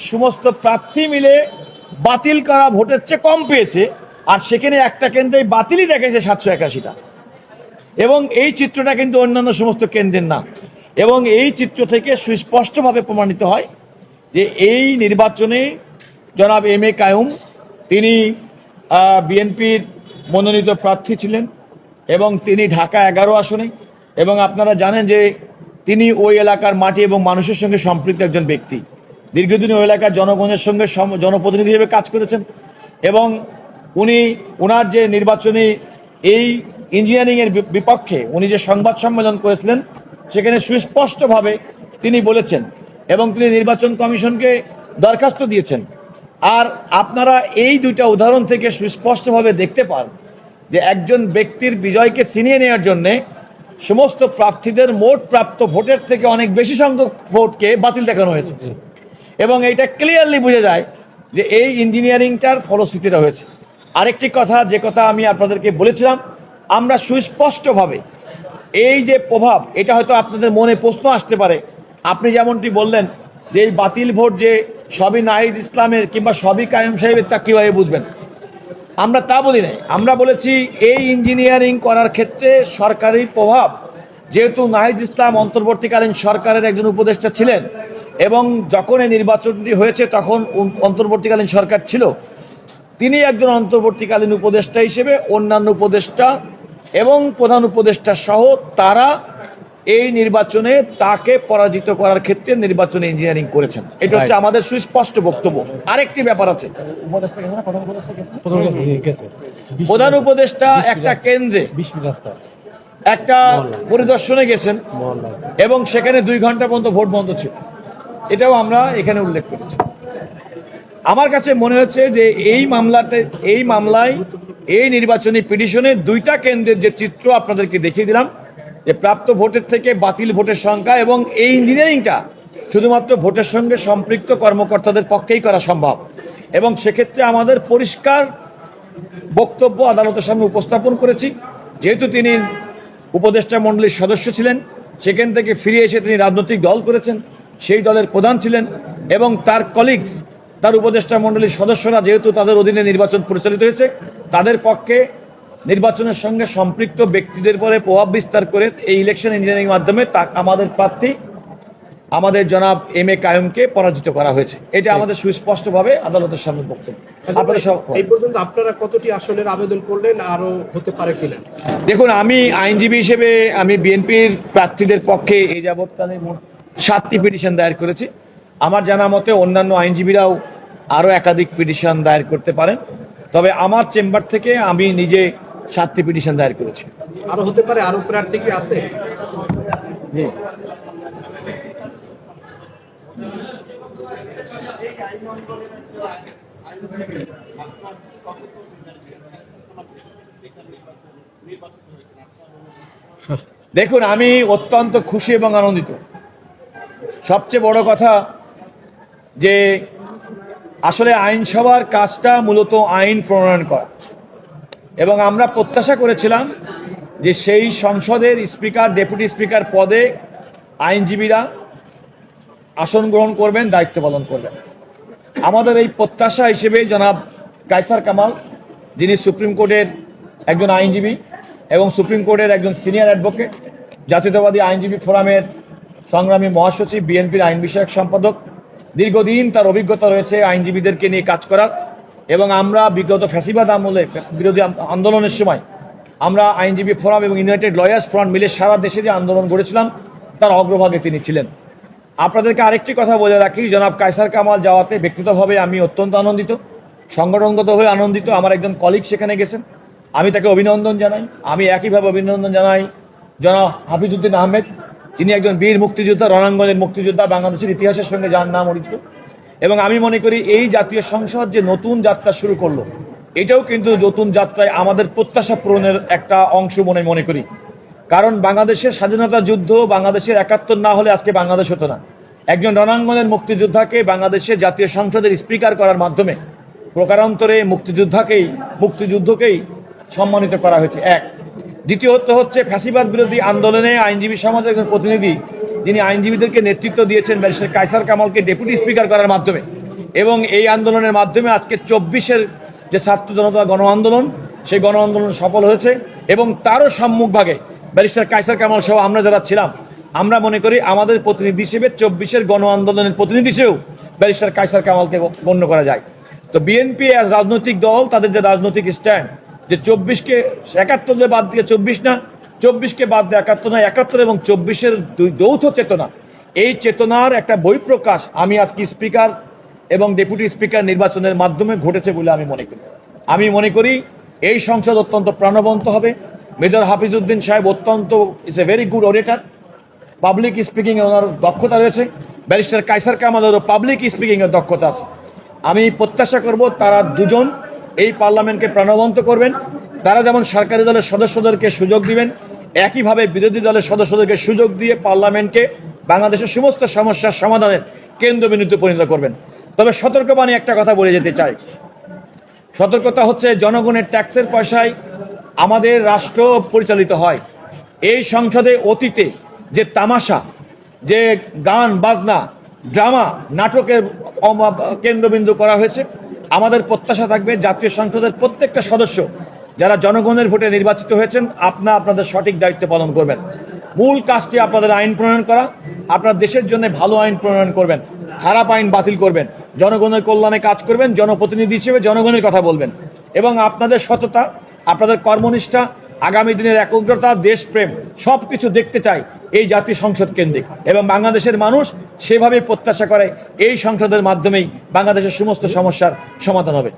সমস্ত প্রার্থী মিলে বাতিল করা ভোটের চেয়ে কম পেয়েছে, আর সেখানে একটা কেন্দ্রে বাতিলই দেখেছে 781টা। এবং এই চিত্রটা কিন্তু অন্যান্য সমস্ত কেন্দ্রের না। এবং এই চিত্র থেকে সুস্পষ্টভাবে প্রমাণিত হয় যে এই নির্বাচনে জনাব এম এ কায়ুম তিনি বিএনপির মনোনীত প্রার্থী ছিলেন এবং তিনি ঢাকা 11 আসনে, এবং আপনারা জানেন যে তিনি ওই এলাকার মাটি এবং মানুষের সঙ্গে সম্পৃক্ত একজন ব্যক্তি। দীর্ঘদিন ওই এলাকার জনগণের সঙ্গে জনপ্রতিনিধি হিসেবে কাজ করেছেন এবং ওনার যে নির্বাচনী এই ইঞ্জিনিয়ারিংয়ের বিপক্ষে উনি যে সংবাদ সম্মেলন করেছিলেন সেখানে সুস্পষ্টভাবে তিনি বলেছেন এবং তিনি নির্বাচন কমিশনকে দরখাস্ত দিয়েছেন। আর আপনারা এই দুইটা উদাহরণ থেকে সুস্পষ্টভাবে দেখতে পান যে একজন ব্যক্তির বিজয়কে ছিনিয়ে নেওয়ার জন্যে সমস্ত প্রার্থীদের মোট প্রাপ্ত ভোটের থেকে অনেক বেশি সংখ্যক ভোটকে বাতিল দেখানো হয়েছে। এবং এইটা ক্লিয়ারলি বোঝা যায় যে এই ইঞ্জিনিয়ারিংটার ফলশ্রুতিটা হয়েছে। আরেকটি কথা, যে কথা আমি আপনাদেরকে বলেছিলাম, আমরা সুস্পষ্টভাবে এই যে প্রভাব, এটা হয়তো আপনাদের মনে প্রশ্ন আসতে পারে, আপনি যেমনটি বললেন যে এই বাতিল ভোট যে সবই নাহিদ ইসলামের কিংবা সবই কায়েম সাহেবের, তা কীভাবে বুঝবেন? আমরা তা বলি নাই। আমরা বলেছি এই ইঞ্জিনিয়ারিং করার ক্ষেত্রে সরকারি প্রভাব, যেহেতু নাহিদ ইসলাম অন্তর্বর্তীকালীন সরকারের একজন উপদেষ্টা ছিলেন এবং যখন এই নির্বাচনটি হয়েছে তখন অন্তর্বর্তীকালীন সরকার ছিল, তিনি একজন অন্তর্বর্তীকালীন উপদেষ্টা হিসেবে অন্যান্য উপদেষ্টা এবং প্রধান উপদেষ্টা সহ তারা এই নির্বাচনে তাকে পরাজিত করার ক্ষেত্রে নির্বাচনে ইঞ্জিনিয়ারিং করেছেন। এটা হচ্ছে আমাদের সুস্পষ্ট বক্তব্য। আরেকটি ব্যাপার আছে, প্রধান উপদেষ্টা একটা কেন্দ্রে একটা পরিদর্শনে গেছেন এবং সেখানে 2 ঘন্টা পর্যন্ত ভোট বন্ধ ছিল, এটাও আমরা এখানে উল্লেখ করেছি। আমার কাছে মনে হচ্ছে যে এই মামলায় এই নির্বাচনী পিটিশনে 2টা কেন্দ্রের যে চিত্র আপনাদেরকে দেখিয়ে দিলাম, যে প্রাপ্ত ভোটের থেকে বাতিল ভোটের সংখ্যা, এবং এই ইঞ্জিনিয়ারিংটা শুধুমাত্র ভোটের সঙ্গে সম্পৃক্ত কর্মকর্তাদের পক্ষেই করা সম্ভব। এবং সেক্ষেত্রে আমাদের পরিষ্কার বক্তব্য আদালতের সামনে উপস্থাপন করেছি। যেহেতু তিনি উপদেষ্টা মণ্ডলীর সদস্য ছিলেন, সেখান থেকে ফিরে এসে তিনি রাজনৈতিক দল করেছেন, সেই দলের প্রধান ছিলেন, এবং তার কলিগস, তার উপদেষ্টা মণ্ডলীর সদস্যরা যেহেতু তাদের অধীনে নির্বাচন পরিচালিত হয়েছে, তাদের পক্ষে নির্বাচনের সঙ্গে সম্পৃক্ত ব্যক্তিদের পরে প্রভাব বিস্তার করে এই ইলেকশন ইঞ্জিনিয়ারিং মাধ্যমে আমাদের প্রার্থী আমাদের জনাব এম এ কায়ুমকে পরাজিত করা হয়েছে। এটা আমাদের সুস্পষ্টভাবে আদালতের সামনে বক্তব্য। এই পর্যন্ত আপনারা কতটি আসনের আবেদন করলেন, আরো হতে পারে কিনা? দেখুন, আমি আইনজীবী হিসেবে আমি বিএনপির প্রার্থীদের পক্ষে এই যাবৎকালে মোট 7টি পিটিশন দায়ের করেছি। আমার জানা মতে অন্যান্য আইনজীবীরাও আরও একাধিক পিটিশন দায়ের করতে পারেন, তবে আমার চেম্বার থেকে আমি নিজে 7টি পিটিশন দায়ের করেছি। আরো হতে পারে, আরো প্রার্থী কি আছে? জি, দেখুন, আমি অত্যন্ত খুশি এবং আনন্দিত। সবচেয়ে বড় কথা যে আসলে আইনসভার কাজটা মূলত আইন প্রণয়ন করা, এবং আমরা প্রত্যাশা করেছিলাম যে সেই সংসদের স্পিকার, ডেপুটি স্পিকার পদে আইনজীবীরা আসন গ্রহণ করবেন, দায়িত্ব পালন করবেন। আমাদের এই প্রত্যাশা হিসেবে জনাব কায়সার কামাল, যিনি সুপ্রিম কোর্টের একজন আইনজীবী এবং সুপ্রিম কোর্টের একজন সিনিয়র অ্যাডভোকেট, জাতীয়তাবাদী আইনজীবী ফোরামের সংগ্রামী মহাসচিব, বিএনপির আইন বিষয়ক সম্পাদক, দীর্ঘদিন তার অভিজ্ঞতা রয়েছে আইনজীবীদেরকে নিয়ে কাজ করার। এবং আমরা বিগত ফ্যাসিবাদ আমলে বিরোধী আন্দোলনের সময় আমরা আইনজীবী ফোরাম এবং ইউনাইটেড লয়ার্স ফ্রন্ট মিলে সারা দেশে যে আন্দোলন গড়েছিলাম তার অগ্রভাগে তিনি ছিলেন। আপনাদেরকে আরেকটি কথা বলে রাখি, জনাব কায়সার কামাল যাওয়াতে ব্যক্তিগতভাবে আমি অত্যন্ত আনন্দিত, সংগঠনগতভাবে আনন্দিত। আমার একজন কলিগ সেখানে গেছেন, আমি তাকে অভিনন্দন জানাই। আমি একইভাবে অভিনন্দন জানাই জনাব হাফিজউদ্দিন আহমেদ, যিনি একজন বীর মুক্তিযোদ্ধা, রণাঙ্গনের মুক্তিযোদ্ধা, বাংলাদেশের ইতিহাসের সঙ্গে যার নাম অরিজিত। এবং আমি মনে করি এই জাতীয় সংসদ যে নতুন যাত্রা শুরু করলো, এটাও কিন্তু নতুন যাত্রায় আমাদের প্রত্যাশা পূরণের একটা অংশ মনে করি। কারণ বাংলাদেশের স্বাধীনতা যুদ্ধ, বাংলাদেশের 71 না হলে আজকে বাংলাদেশ হতো না। একজন রণাঙ্গনের মুক্তিযোদ্ধাকে বাংলাদেশের জাতীয় সংসদের স্পিকার করার মাধ্যমে প্রকারান্তরে মুক্তিযুদ্ধকেই সম্মানিত করা হয়েছে। এক, দ্বিতীয়ত হচ্ছে ফ্যাসিবাদ বিরোধী আন্দোলনে আইনজীবী সমাজের একজন প্রতিনিধি যিনি আইনজীবীদেরকে নেতৃত্ব দিয়েছেন ব্যারিস্টার কায়সার কামালকে ডেপুটি স্পিকার করার মাধ্যমে, এবং এই আন্দোলনের মাধ্যমে আজকে 24-এর যে ছাত্র জনতা গণ আন্দোলন, সেই গণ আন্দোলন সফল হয়েছে। এবং তারও সম্মুখভাগে ব্যারিস্টার কায়সার কামাল সহ আমরা যারা ছিলাম, আমরা মনে করি আমাদের প্রতিনিধি হিসেবে 24-এর গণ আন্দোলনের প্রতিনিধি হিসেবেও ব্যারিস্টার কায়সার কামালকে গণ্য করা যায়। তো বিএনপি অ্যাজ রাজনৈতিক দল, তাদের যে রাজনৈতিক স্ট্যান্ড, যে 24-কে 71 বাদ দিয়ে 24 না, 24-কে বাদ দিয়ে 71 না, 71 এবং 24-এর যৌথ চেতনা, এই চেতনার একটা বহিঃপ্রকাশ আমি আজকে স্পিকার এবং ডেপুটি স্পিকার নির্বাচনের মাধ্যমে ঘটেছে বলে আমি মনে করি। এই সংসদ অত্যন্ত প্রাণবন্ত হবে। মেজর হাফিজউদ্দিন সাহেব অত্যন্ত is a very good orator, public speaking এ ওনার দক্ষতা রয়েছে। ব্যারিস্টার কায়সার কামালেরও পাবলিক স্পিকিং এর দক্ষতা আছে। আমি প্রত্যাশা করব তারা দুজন এই পার্লামেন্টকে প্রাণবন্ত করবেন। তারা যেমন সরকারি দলের সদস্যদেরকে সুযোগ দিবেন, একইভাবে বিরোধী দলের সদস্যদেরকে সুযোগ দিয়ে পার্লামেন্টকে বাংলাদেশের সমস্ত সমস্যার সমাধানের কেন্দ্রবিন্দুতে পরিণত করবেন। তবে সতর্কবাণী একটা কথা বলে যেতে চাই। সতর্কতা হচ্ছে, জনগণের ট্যাক্সের পয়সায় আমাদের রাষ্ট্র পরিচালিত হয়। এই সংসদে অতীতে যে তামাশা, যে গান বাজনা, ড্রামা, নাটকের কেন্দ্রবিন্দু করা হয়েছে, আমাদের প্রত্যাশা থাকবে জাতীয় সংসদের প্রত্যেকটা সদস্য যারা জনগণের ভোটে নির্বাচিত হয়েছেন, আপনাদের সঠিক দায়িত্ব পালন করবেন। মূল কাজটি আপনাদের আইন প্রণয়ন করা, আপনার দেশের জন্য ভালো আইন প্রণয়ন করবেন, খারাপ আইন বাতিল করবেন, জনগণের কল্যাণে কাজ করবেন, জনপ্রতিনিধি হিসেবে জনগণের কথা বলবেন। এবং আপনাদের সততা, আপনাদের কর্মনিষ্ঠা, আগামী দিনের একগ্রতা, দেশপ্রেম সবকিছু দেখতে চাই এই জাতীয় সংসদ কেন্দ্রিক। এবং বাংলাদেশের মানুষ সেভাবে প্রত্যাশা করে এই সংসদের মাধ্যমেই বাংলাদেশের সমস্ত সমস্যার সমাধান হবে।